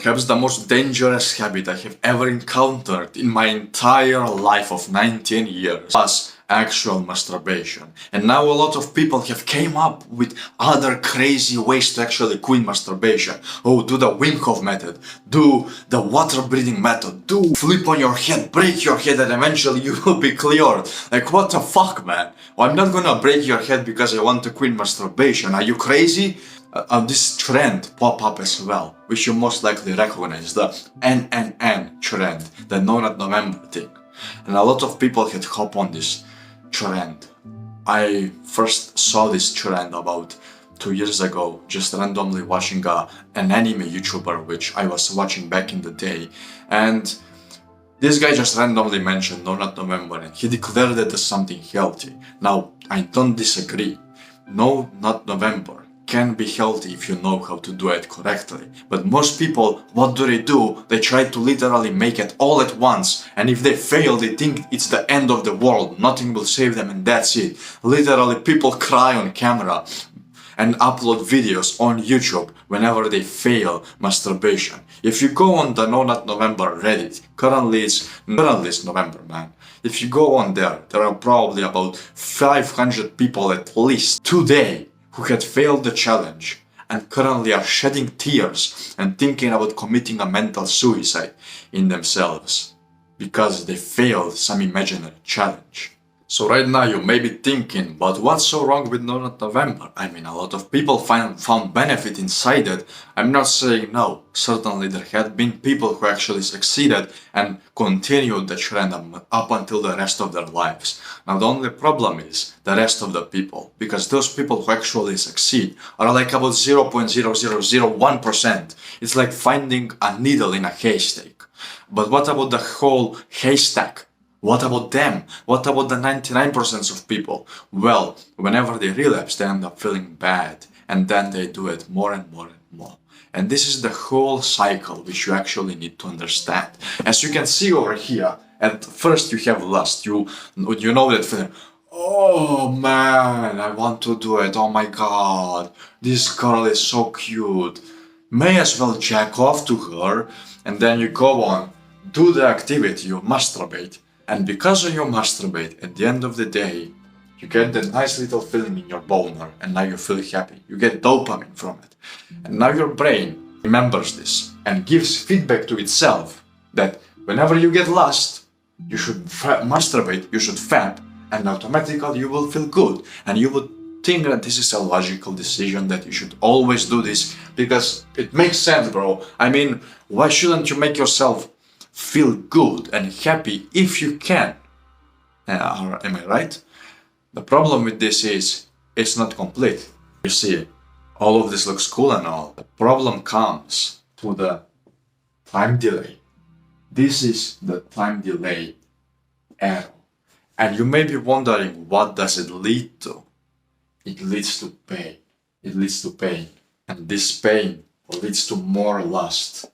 Perhaps the most dangerous habit I have ever encountered in my entire life of 19 years was actual masturbation. And now a lot of people have came up with other crazy ways to actually quit masturbation. Oh, do the Wim Hof method, do the water breathing method, do flip on your head, break your head, and eventually you will be cleared. Like, what the fuck, man? Well, I'm not gonna break your head because I want to quit masturbation. Are you crazy? This trend pop up as well, which you most likely recognize, the NNN trend, the No Nut November thing. And a lot of people had hop on this trend. I first saw this trend about 2 years ago, just randomly watching an anime YouTuber, which I was watching back in the day. And this guy just randomly mentioned No Nut November and he declared it as something healthy. Now, I don't disagree. No Nut November can be healthy if you know how to do it correctly. But most people, what do? They try to literally make it all at once, and if they fail, they think it's the end of the world, nothing will save them and that's it. Literally, people cry on camera and upload videos on YouTube whenever they fail masturbation. If you go on the No Nut November Reddit, currently it's November, man. If you go on there are probably about 500 people at least today who had failed the challenge and currently are shedding tears and thinking about committing a mental suicide in themselves because they failed some imaginary challenge. So right now you may be thinking, but what's so wrong with No Nut November? I mean, a lot of people found benefit inside it. I'm not saying no. Certainly there had been people who actually succeeded and continued the trend up until the rest of their lives. Now the only problem is the rest of the people, because those people who actually succeed are like about 0.0001%. It's like finding a needle in a haystack. But what about the whole haystack? What about them? What about the 99% of people? Well, whenever they relapse, they end up feeling bad, and then they do it more and more and more. And this is the whole cycle which you actually need to understand. As you can see over here, at first you have lust. You know that feeling. Oh man, I want to do it. Oh my god, this girl is so cute. May as well jack off to her. And then you go on, do the activity, you masturbate. And because you masturbate, at the end of the day, you get that nice little feeling in your boner, and now you feel happy. You get dopamine from it. And now your brain remembers this and gives feedback to itself that whenever you get lust, you should masturbate, you should fap, and automatically you will feel good. And you would think that this is a logical decision, that you should always do this, because it makes sense, bro. I mean, why shouldn't you make yourself feel good and happy if you can? Am I right? The problem with this is it's not complete. You see, all of this looks cool and all. The problem comes to the time delay. This is the time delay arrow. And you may be wondering, what does it lead to? It leads to pain. It leads to pain. And this pain leads to more lust.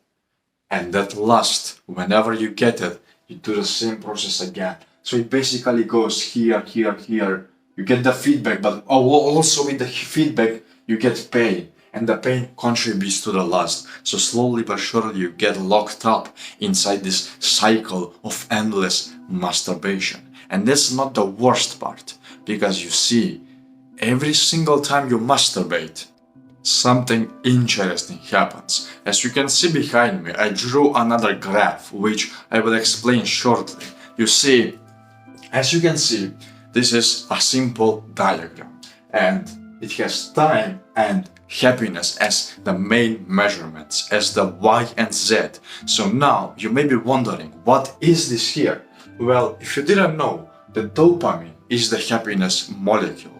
And that lust, whenever you get it, you do the same process again. So it basically goes here, here, here. You get the feedback, but also with the feedback, you get pain. And the pain contributes to the lust. So slowly but surely you get locked up inside this cycle of endless masturbation. And that's not the worst part. Because you see, every single time you masturbate, something interesting happens. As you can see behind me, I drew another graph, which I will explain shortly. You see, as you can see, this is a simple diagram, and it has time and happiness as the main measurements, as the Y and Z. So now you may be wondering, what is this here? Well, if you didn't know, the dopamine is the happiness molecule.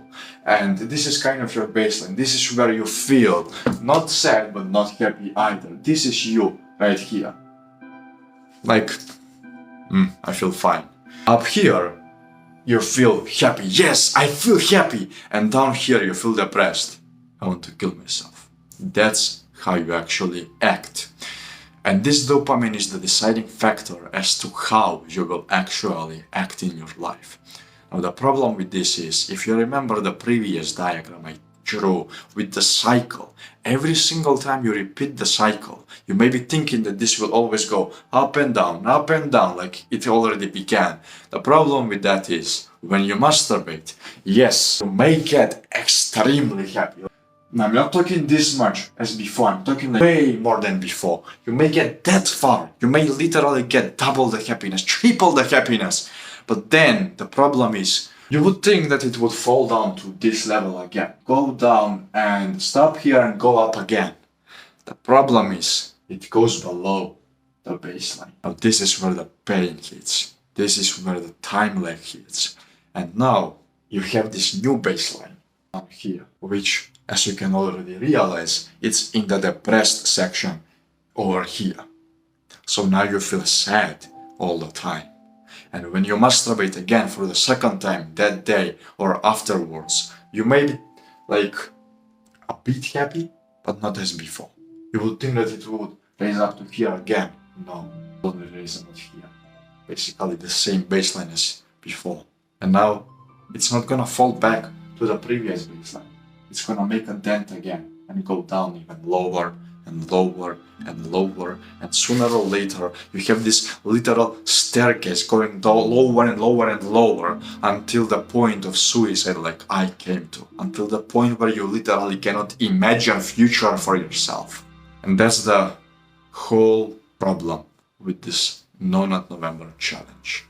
And this is kind of your baseline. This is where you feel not sad but not happy either. This is you right here. Like, I feel fine. Up here, you feel happy. Yes, I feel happy. And down here, you feel depressed. I want to kill myself. That's how you actually act. And this dopamine is the deciding factor as to how you will actually act in your life. Now the problem with this is, if you remember the previous diagram I through with the cycle. Every single time you repeat the cycle, you may be thinking that this will always go up and down, like it already began. The problem with that is, when you masturbate, yes, you may get extremely happy. Now, I'm not talking this much as before, I'm talking like way more than before. You may get that far, you may literally get double the happiness, triple the happiness. But then, the problem is, you would think that it would fall down to this level again. Go down and stop here and go up again. The problem is, it goes below the baseline. Now this is where the pain hits. This is where the time lag hits. And now, you have this new baseline down here, which, as you can already realize, it's in the depressed section over here. So now you feel sad all the time. And when you masturbate again for the second time that day or afterwards, you may be like a bit happy, but not as before. You would think that it would raise up to here again. No, it only raise up here. Basically the same baseline as before. And now it's not gonna fall back to the previous baseline. It's gonna make a dent again and go down even lower and lower and lower, and sooner or later you have this literal staircase going down lower and lower and lower until the point of suicide, like I came to, until the point where you literally cannot imagine future for yourself. And that's the whole problem with this No Nut November challenge.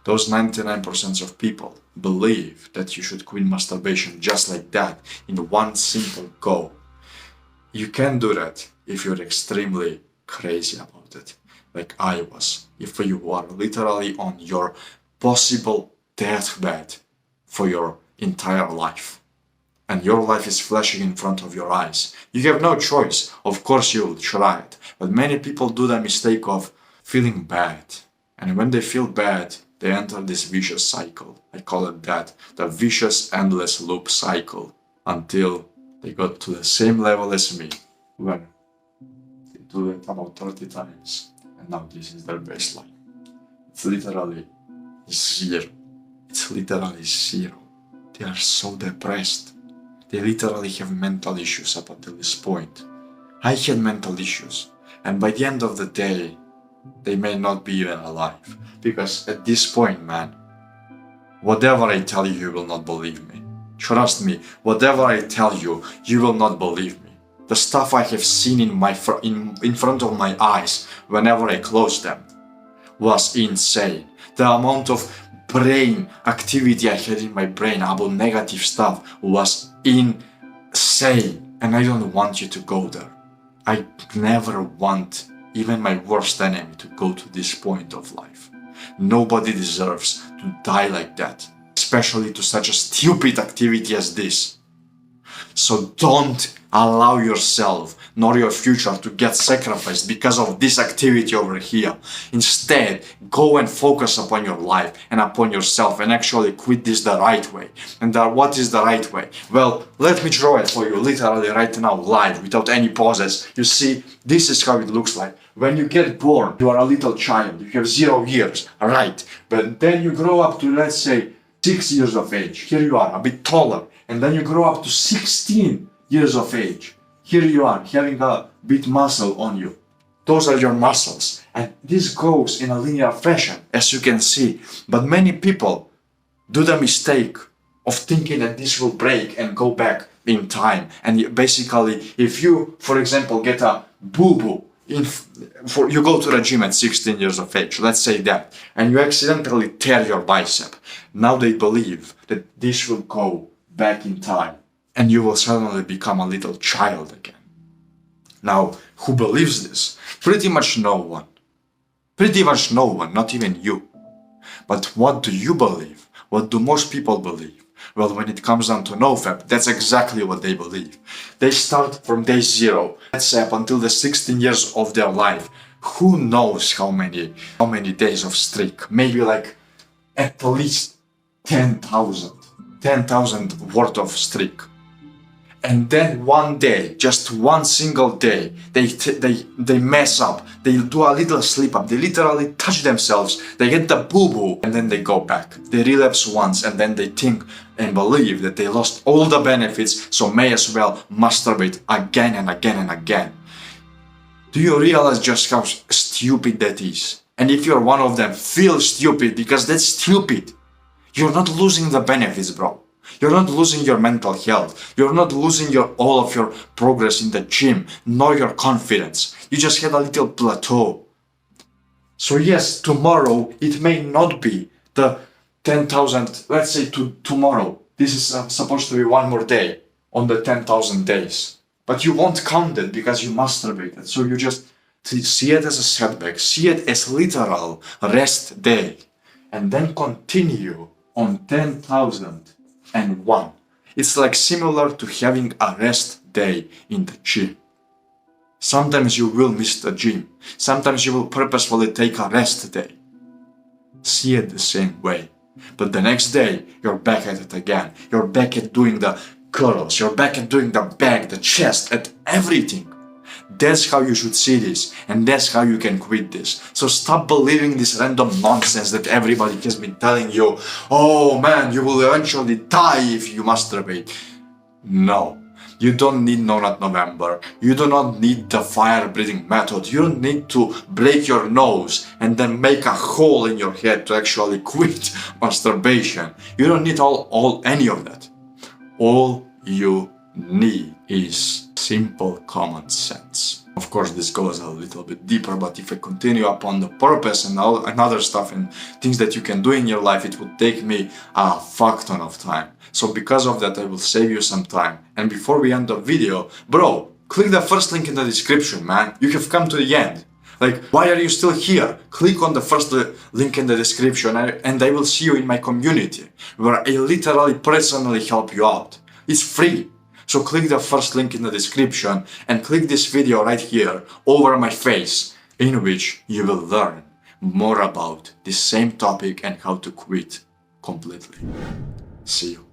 Those 99% of people believe that you should quit masturbation just like that in one simple go. You can do that if you're extremely crazy about it, like I was. If you are literally on your possible deathbed for your entire life, and your life is flashing in front of your eyes, you have no choice. Of course you will try it, but many people do the mistake of feeling bad, and when they feel bad, they enter this vicious cycle. I call it that, the vicious endless loop cycle, until they got to the same level as me, when they do it about 30 times, and now this is their baseline. It's literally zero. It's literally zero. They are so depressed. They literally have mental issues up until this point. I had mental issues, and by the end of the day, they may not be even alive. Because at this point, man, whatever I tell you, you will not believe me. Trust me, whatever I tell you, you will not believe me. The stuff I have seen in front of my eyes whenever I close them was insane. The amount of brain activity I had in my brain about negative stuff was insane. And I don't want you to go there. I never want even my worst enemy to go to this point of life. Nobody deserves to die like that, especially to such a stupid activity as this. So don't allow yourself nor your future to get sacrificed because of this activity over here. Instead, go and focus upon your life and upon yourself and actually quit this the right way. And what is the right way? Well, let me draw it for you literally right now, live, without any pauses. You see, this is how it looks like. When you get born, you are a little child, you have 0 years, right? But then you grow up to, let's say, 6 years of age. Here you are, a bit taller. And then you grow up to 16 years of age. Here you are, having a bit muscle on you. Those are your muscles. And this goes in a linear fashion, as you can see. But many people do the mistake of thinking that this will break and go back in time. And basically, if you, for example, get a boo-boo, you go to the gym at 16 years of age, let's say that, and you accidentally tear your bicep. Now they believe that this will go back in time, and you will suddenly become a little child again. Now, who believes this? Pretty much no one. Pretty much no one, not even you. But what do you believe? What do most people believe? Well, when it comes down to NoFap, that's exactly what they believe. They start from day 0, let's say up until the 16 years of their life. Who knows how many days of streak? Maybe like at least 10,000 worth of streak. And then one day, just one single day, they mess up, they do a little slip up, they literally touch themselves, they get the boo-boo, and then they go back. They relapse once, and then they think and believe that they lost all the benefits, so may as well masturbate again and again and again. Do you realize just how stupid that is? And if you're one of them, feel stupid, because that's stupid. You're not losing the benefits, bro. You're not losing your mental health. You're not losing all of your progress in the gym, nor your confidence. You just had a little plateau. So yes, tomorrow it may not be the 10,000, let's say tomorrow. This is supposed to be one more day on the 10,000 days. But you won't count it because you masturbated. So you just see it as a setback, see it as literal rest day, and then continue on 10,001. It's like similar to having a rest day in the gym. Sometimes you will miss the gym. Sometimes you will purposefully take a rest day. See it the same way. But the next day, you're back at it again. You're back at doing the curls. You're back at doing the back, the chest, at everything. That's how you should see this, and that's how you can quit this. So stop believing this random nonsense that everybody has been telling you. Oh man, you will eventually die if you masturbate. No, you don't need No Nut November. You do not need the fire breathing method. You don't need to break your nose and then make a hole in your head to actually quit masturbation. You don't need any of that. All you need is simple common sense. Of course, this goes a little bit deeper, but if I continue upon the purpose and other stuff and things that you can do in your life, it would take me a fuck ton of time. So because of that, I will save you some time. And before we end the video, bro, click the first link in the description, man. You have come to the end. Like, why are you still here? Click on the first link in the description and I will see you in my community, where I literally personally help you out. It's free. So click the first link in the description and click this video right here over my face, in which you will learn more about this same topic and how to quit completely. See you.